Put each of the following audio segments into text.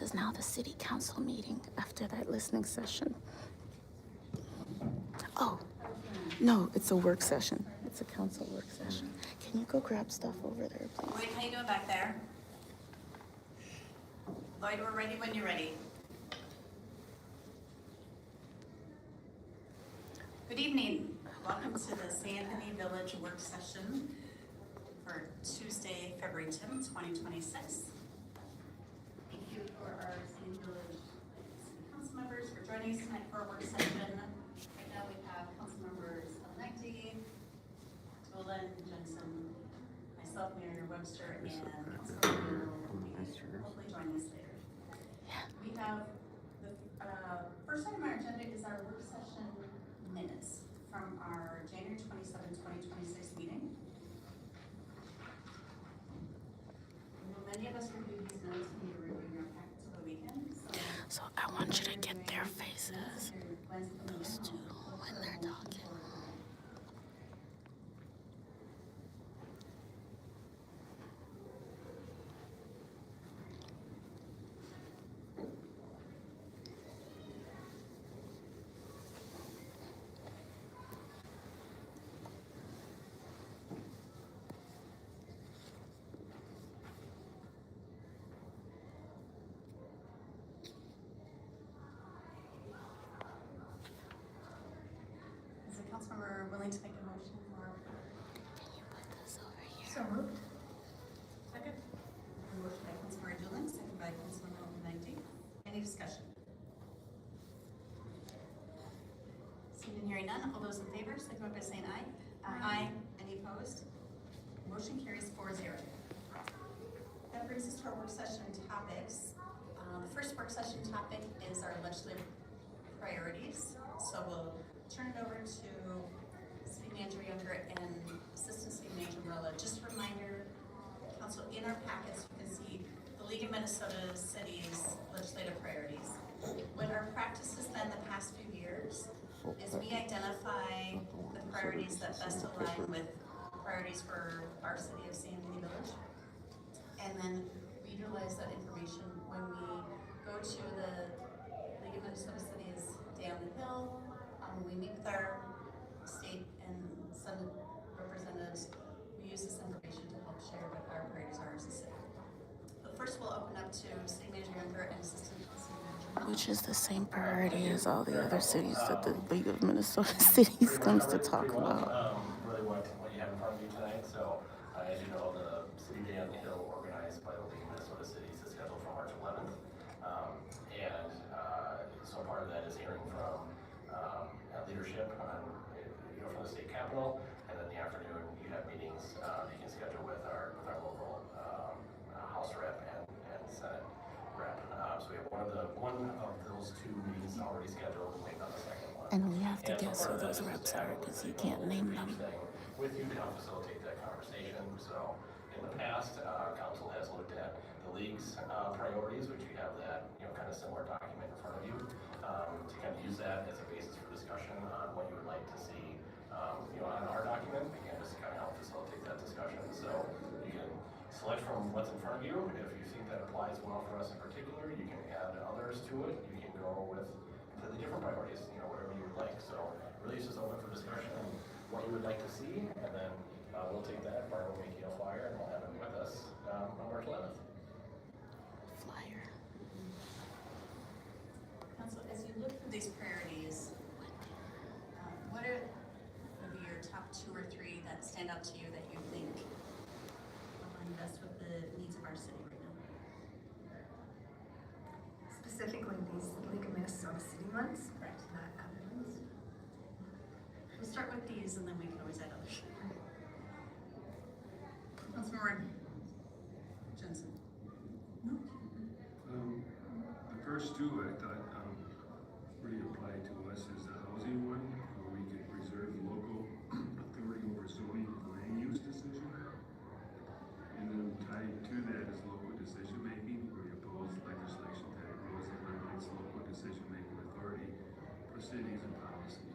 This is now the city council meeting after that listening session. Oh, no, it's a work session. It's a council work session. Can you go grab stuff over there, please? Lloyd, how you doing back there? Lloyd, we're ready when you're ready. Good evening. Welcome to the St. Anthony Village work session for Tuesday, February 10th, 2026. Thank you for our St. Village City Council members for joining us tonight for our work session. Right now we have council members Alnecti, Dolan, Jensen, myself, Mayor Webster, and Councilmember hopefully joining us later. We have the first item on our agenda is our work session minutes from our January 27, 2026 meeting. I know many of us reviewed these minutes when we were reviewing our packets over the weekend. So I want you to get their faces, those two, when they're talking. Is the councilmember willing to make a motion for? Can you put this over here? So moved. Second. A motion by Councilmember Dolan, second by Councilmember Alnecti. Any discussion? Seeing and hearing none, all those in favor, signify by saying aye. Aye. Any opposed? Motion carries 4-0. That brings us to our work session topics. The first work session topic is our legislative priorities. So we'll turn it over to City Manager Younger and Assistant City Manager Morella. Just a reminder, Council, in our packets, you can see the League of Minnesota Cities legislative priorities. What our practice has been the past few years is we identify the priorities that best align with priorities for our city of St. Anthony Village. And then we utilize that information when we go to the League of Minnesota Cities Day on the Hill. We meet with our state and Senate representatives. We use this information to help share what our priorities are as a city. But first we'll open up to City Manager Younger and Assistant City Manager. Which is the same priority as all the other cities that the League of Minnesota Cities comes to talk about. Really what you have in front of you tonight. So, as you know, the City Day on the Hill organized by the League of Minnesota Cities is scheduled for March 11th. So part of that is hearing from leadership on, from the state capitol, and then in the afternoon you have meetings you can schedule with our local House rep and Senate rep. So we have one of those two meetings already scheduled, waiting on the second one. And we have to guess who those reps are because you can't name them. With you to help facilitate that conversation. So in the past, council has looked at the league's priorities, which you have that kind of similar document in front of you, to kind of use that as a basis for discussion on what you would like to see, on our document. Again, just to kind of help facilitate that discussion. So you can select from what's in front of you. If you think that applies well for us in particular, you can add others to it. You can go with completely different priorities, whatever you would like. So really it's just open for discussion and what you would like to see, and then we'll take that, Barbara will make you a flyer, and we'll have it with us on March 11th. Flyer. Council, as you look through these priorities, what are maybe your top 2 or 3 that stand out to you that you think align best with the needs of our city right now? Specifically these League of Minnesota City ones? Correct. Not other ones? We'll start with these and then we can always add others. Councilmember Jensen. No? The first two I thought really apply to us is the housing one, where we could preserve local authority over zoning and land use decision. And then tied to that is local decision making, where we oppose legislation that erodes and limits local decision making authority for cities and policy.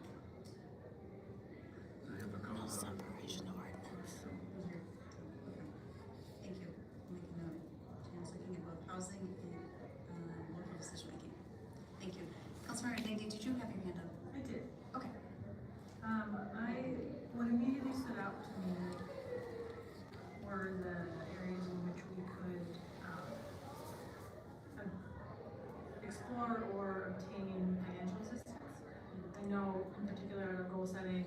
I have a couple of Separation ordinance. Thank you. I'll make a note. Jan's looking at both housing and for or obtain financial assistance. I know in particular in our goal setting,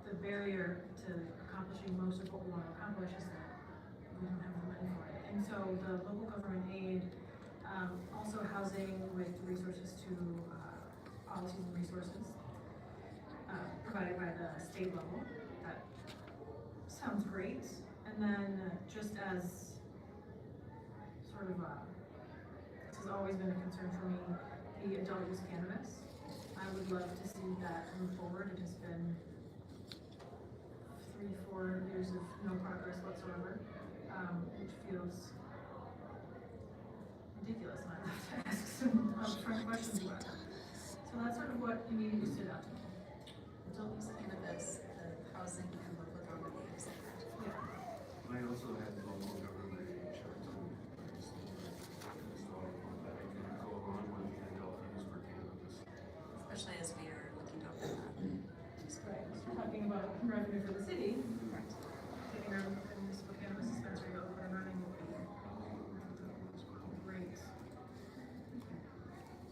the barrier to accomplishing most of what we want to accomplish is that we don't have the money for it. And so the local government aid, also housing with resources to, policies and resources, provided by the state level, that sounds great. And then just as sort of this has always been a concern for me, the adult use cannabis. I would love to see that move forward. It has been 3-4 years of no progress whatsoever, which feels ridiculous, and I'd have to ask some upfront questions about it. So that's sort of what immediately stood out to me. Adult use cannabis, the housing and local government aid, is that correct? Yeah. I also had local government insurance on so that I can go along with the adult use for cannabis. Especially as we are looking to open that. Right, talking about revenue for the city, getting our municipal cannabis dispensary up and running will be great.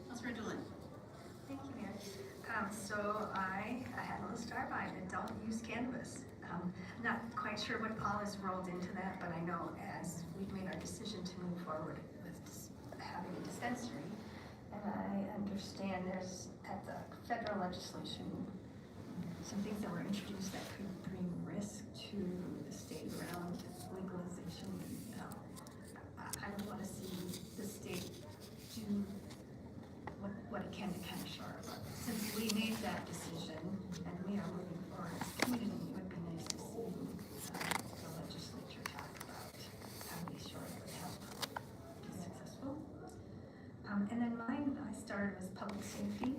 Councilor Doolin. Thank you, Mayor. So I had a little star by adult use cannabis. Not quite sure what all is rolled into that, but I know as we've made our decision to move forward with having a dispensary, and I understand there's at the federal legislation some things that were introduced that could bring risk to the state around legalization. I would want to see the state do what it can to kind of shore up. Since we made that decision and we are moving forward as a community, it would be nice to see the legislature talk about how we shore up and help be successful. And then mine, I started as public safety.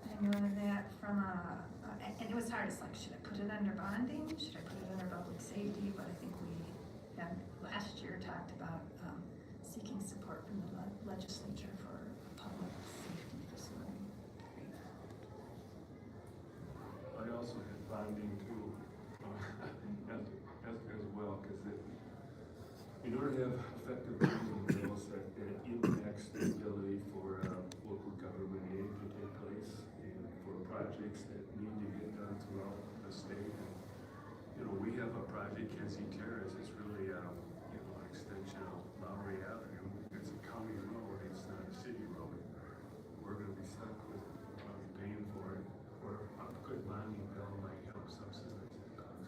I knew that from and it was hard, it's like, should I put it under bonding? Should I put it under public safety? But I think we had last year talked about seeking support from the legislature for a public safety facility. I also had bonding too, as well, because in order to have effective bonding bills that impacts the ability for local government aid to take place and for projects that need to get done throughout the state. And, we have a project, Kenzie Terrace, it's really, an extension of Lowry Avenue. It's a county road, it's not a city road. We're gonna be stuck with paying for it, or a good bonding bill might help subsidize the cost.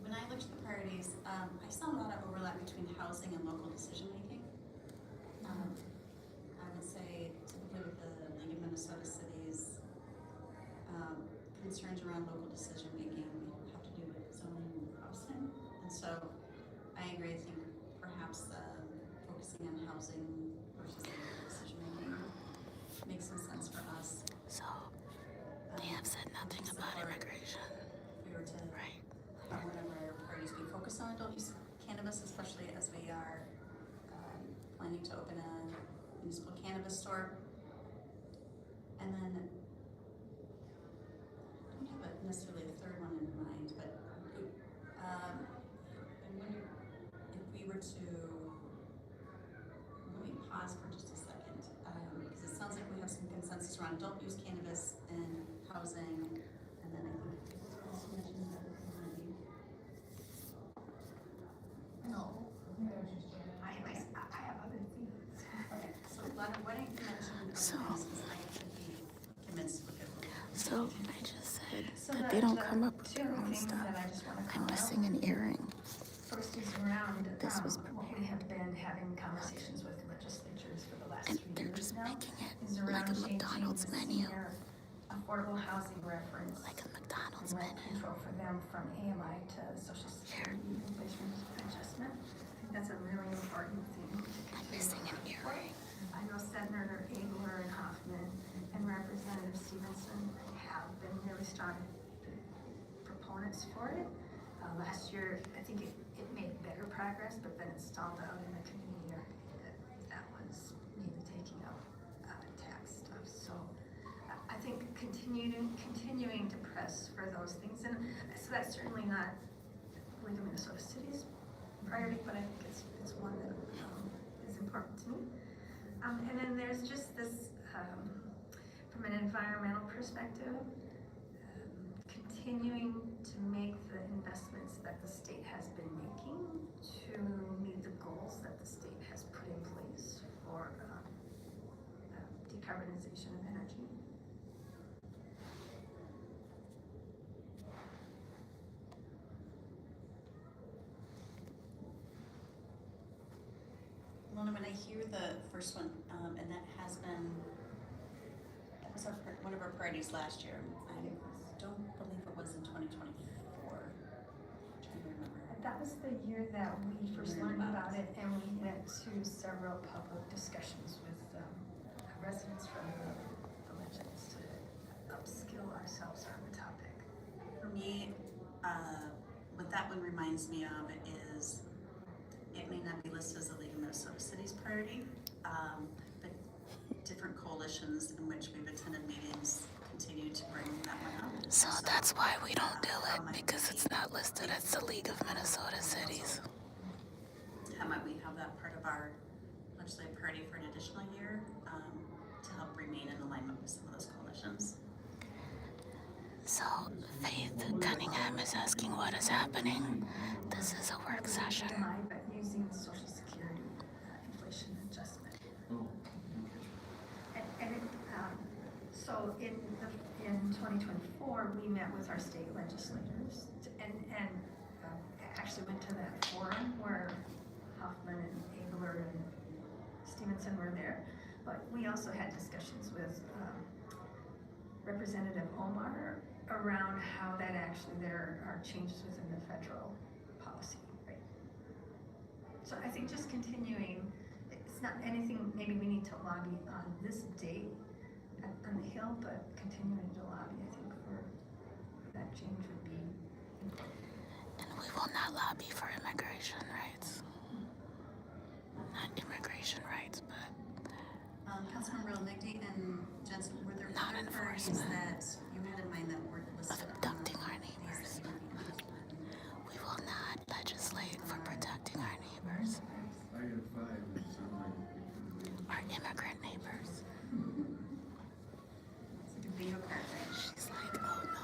When I looked at the priorities, I saw a lot of overlap between housing and local decision-making. I would say typically with the League of Minnesota Cities, concerns around local decision-making have to do with zoning and housing. And so I agree, I think perhaps focusing on housing versus local decision-making makes some sense for us. So they have said nothing about immigration, If we were to right? one of our priorities be focus on adult use cannabis, especially as we are planning to open a municipal cannabis store. And then, I don't have necessarily a third one in mind, but I wonder if we were to, let me pause for just a second, because it sounds like we have some consensus around adult use cannabis and housing, and then I think you also mentioned that. No. I have other things. Okay, so why don't you mention the So- other things, I should be convinced to look at them. So I just said So that they don't come up with two their other own things stuff. that I just want to I'm call out. missing an earring. First is around, This was we have been having conversations with legislatures for the last And 3 they're years just now. making it Is like around a changing McDonald's the menu. senior affordable housing reference Like a and McDonald's rent menu. control for them from AMI to Social Security inflation adjustment. I think that's a really important thing to I'm continue. missing an earring. I know Sedner, Abler, and Hoffman, and Representative Stevenson have been really strong proponents for it. Last year, I think it made better progress, but then it stalled out in the community. That was maybe taking up tax stuff. So I think continuing to press for those things, and so that's certainly not League of Minnesota Cities priority, but I think it's one that is important important to me. And then there's just this, from an environmental perspective, continuing to make the investments that the state has been making to meet the goals that the state has put in place for decarbonization of energy. Well, when I hear the first one, and that was one of our priorities last year. I don't believe it was in 2024. Trying to remember. That was the year that we first learned about it, and we went to several public discussions with residents from the legends to upskill ourselves on the topic. For me, what that one reminds me of is, it may not be listed as a League of Minnesota Cities priority, but different coalitions in which we've attended meetings continue to bring that one up. So that's why we don't do it, because it's not listed as the League of Minnesota Cities. How might we have that part of our legislative priority for an additional year, to help remain in alignment with some of those coalitions? So Faith Cunningham is asking what is happening. This is a work session. But using the Social Security inflation adjustment. Oh, And so in 2024, we met with our state legislators and actually went to that forum where Hoffman and Abler and Stevenson were there. But we also had discussions with Representative Omar around how that actually there are changes within the federal policy, right? So I think just continuing, it's not anything maybe we need to lobby on this date on the Hill, but continuing to lobby, I think, for that change would be important. And we will not lobby for immigration rights. Not immigration rights, but Councilmember Nigdy and Jensen, were there Not other priorities enforcement. that you had in mind that weren't listed on abducting our these neighbors. that you needed? We will not legislate for protecting our neighbors, I got 5 that sound like. our immigrant neighbors. It's like a bingo card, right? She's like, oh no.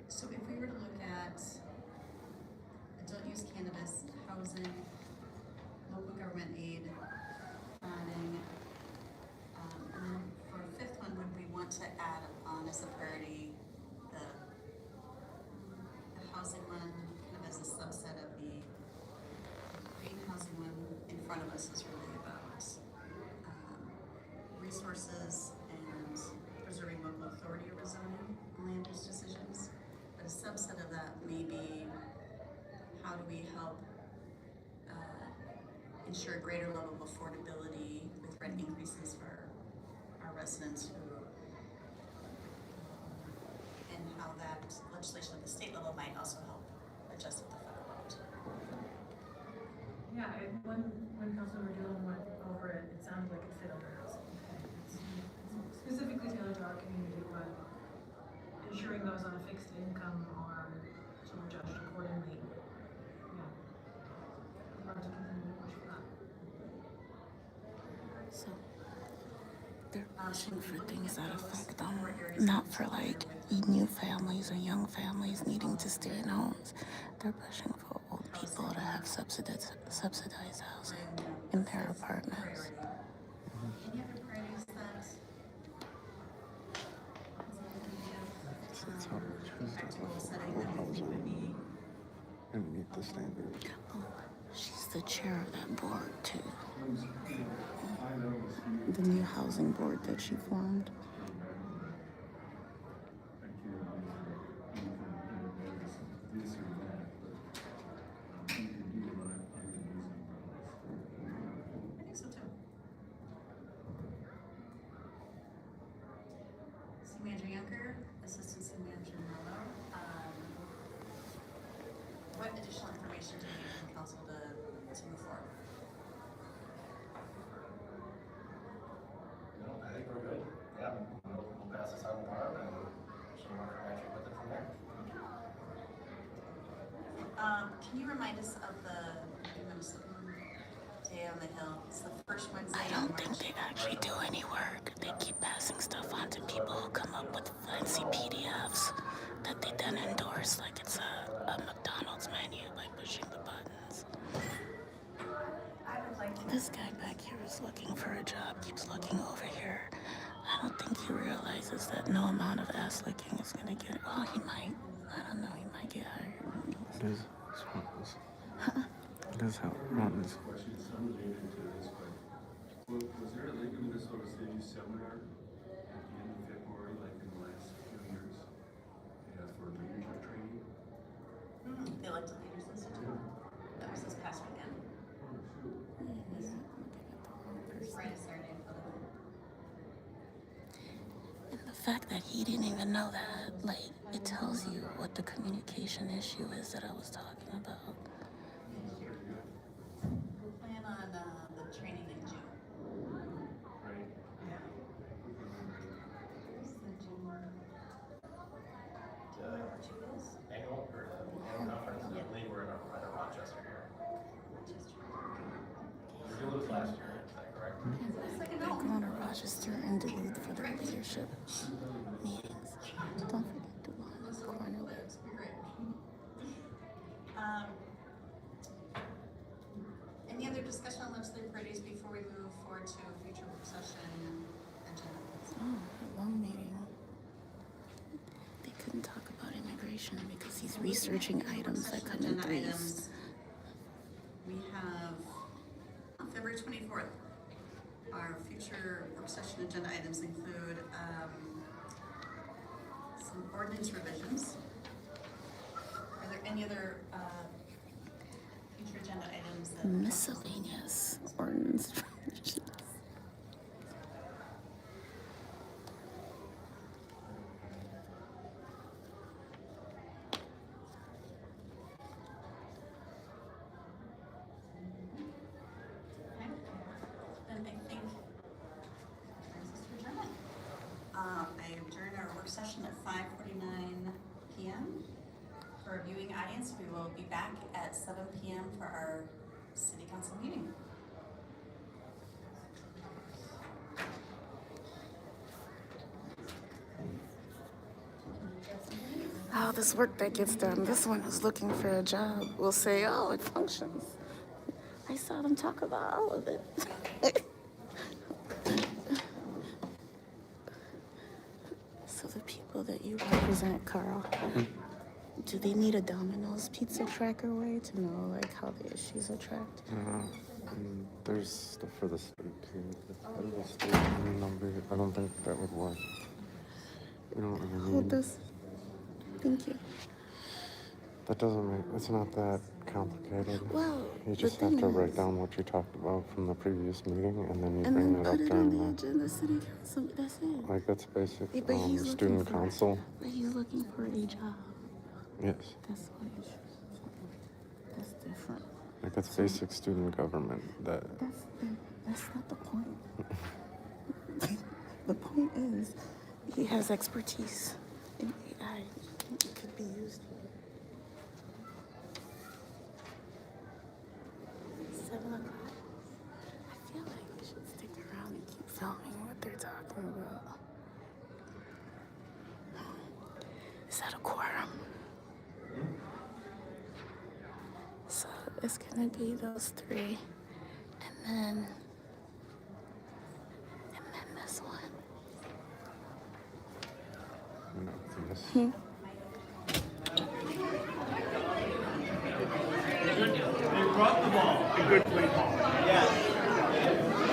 So if we were to look at adult use cannabis, housing, local government aid, funding, and then for a fifth one, would we want to add on as a priority the housing one, kind of as a subset of the green housing one in front of us is really about resources and preserving local authority over zoning and land use decisions. But a subset of that may be, how do we help ensure a greater level of affordability with rent increases for our residents who, and how that legislation at the state level might also help adjust at the federal level too. Yeah, when Councilmember Dillon went over it, it sounded like it fit under housing. It's specifically tailored to our community, but ensuring those on a fixed income are sort of judged accordingly. Yeah. I'd love to continue to push for that. So they're pushing for things that affect them, not for like new families or young families needing to stay in homes. They're pushing for old people to have subsidized housing in their apartments. Any other priorities that? It's hard to choose Back to goal the setting that we think would be. and meet the standard. Oh, she's the chair of that board too. I know it's huge. The new housing board that she formed. I can't this or that, but you can do a lot in these umbrellas. I think so too. City Manager Yunker, Assistant City Manager Mello. What additional information do you need from council to move forward? No, I think we're good. Yeah, we'll pass this on to Barb and she'll work her magic with it from there. Can you remind us of the Day on the Hill? It's the first Wednesday I in don't March. think they actually do any work. They keep passing stuff on to people who come up with fancy PDFs that they then endorse like it's a McDonald's menu by pushing the buttons. I would like to. This guy back here is looking for a job, keeps looking over here. I don't think he realizes that no amount of ass licking is gonna get. Well, he might. I don't know. He might get hired. It is mountains. It is how mountains. Question, some related to this, but was there a Lake of Minnesota City seminar at the end of February, like in the last few years? Yeah, for leadership training? The Elected Leaders Institute. That was this past weekend. Friday, Saturday, and Sunday. And the fact that he didn't even know that, like, it tells you what the communication issue is that I was talking about. We'll plan on the training in June. Right? Yeah. Annual or the annual conference, I believe we're in a Rochester here. We did this last year, is that correct? They're going to Rochester and Duluth for their leadership meetings. Don't forget Duluth, Cornelius. Any other discussion on legislative priorities before we move forward to future work session agenda? Oh, a long meeting. They couldn't talk about immigration because he's researching items that come in Agenda threes. items. We have on February 24th. Our future work session agenda items include some ordinance revisions. Are there any other future agenda items that? Miscellaneous ordinance. Okay. Then I think brings us to adjournment. I adjourn our work session at 5:49 p.m. For our viewing audience, we will be back at 7 p.m. for our city council meeting. How this work that gets done. This one is looking for a job. We'll say, oh, it functions. I saw them talk about all of it. So the people that you represent, Carl, do they need a Domino's pizza tracker way to know like how the issues are tracked? And there's stuff for the state too. If I have a state number, I don't think that would work. You know what I mean? Hold this. Thank you. That doesn't make, it's not that complicated. Well, You the just have thing to write is- down what you talked about from the previous meeting and then you And bring then it up put it on the during agenda, city council. That's it. like that's basic Yeah, but he's looking student for- council. But he's looking for a job. Yes. That's what it is. That's different. Like that's basic student government that That's not the point. The point is, he has expertise in AI. It could be used. 7 o'clock. I feel like we should stick around and keep filming what they're talking about. Is that a quorum? So it's gonna be those three, and then this one. you know, this.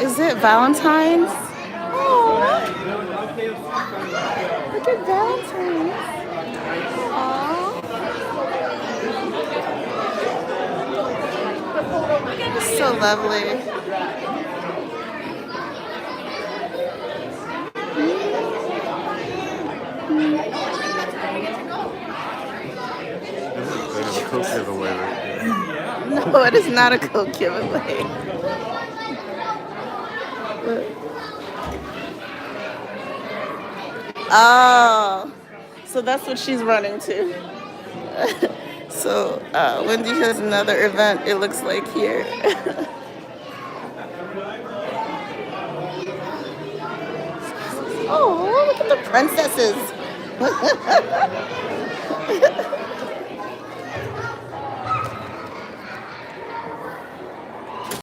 Is it Valentine's? Oh, look at Valentine's. Aww. So lovely. They have a Coke giveaway right here. No, it is not a Coke giveaway. Oh, so that's what she's running to. So Wendy has another event, it looks like here. Oh, look at the princesses.